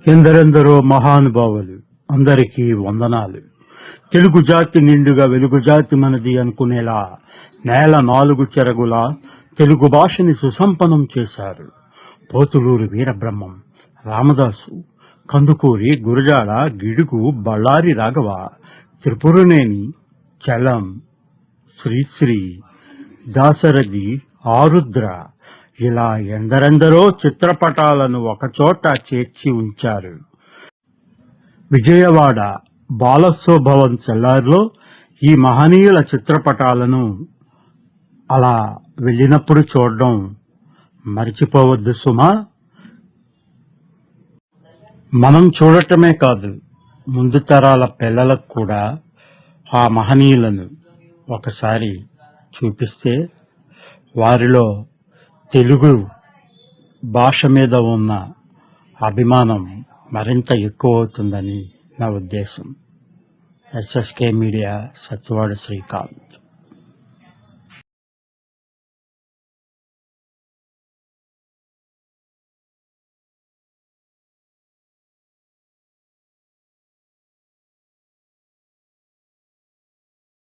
ఎందరెందరో మహానుభావులు, అందరికీ వందనాలు. తెలుగు జాతి నిండుగా వెలుగు జాతి మనది అనుకునేలా నేల నాలుగు చెరగుల తెలుగు భాషని సుసంపన్నం చేశారు. పోతులూరు వీరబ్రహ్మం, రామదాసు, కందుకూరి, గురజాడ, గిడుగు, బళ్ళారి రాఘవ, త్రిపురనేని, చలం, శ్రీశ్రీ, దాశరథి, ఆరుద్ర, ఇలా ఎందరెందరో చిత్రపటాలను ఒకచోట చేర్చి ఉంచారు. విజయవాడ బాలసోభవన్ సెల్లార్లో ఈ మహనీయుల చిత్రపటాలను అలా వెళ్ళినప్పుడు చూడడం మర్చిపోవద్దు సుమా. మనం చూడటమే కాదు, ముందు తరాల పిల్లలకు కూడా ఆ మహనీయులను ఒకసారి చూపిస్తే వారిలో తెలుగు భాష మీద ఉన్న అభిమానం మరింత ఎక్కువ అవుతుందని నా ఉద్దేశం. SSK media, Satyavada Srikanth.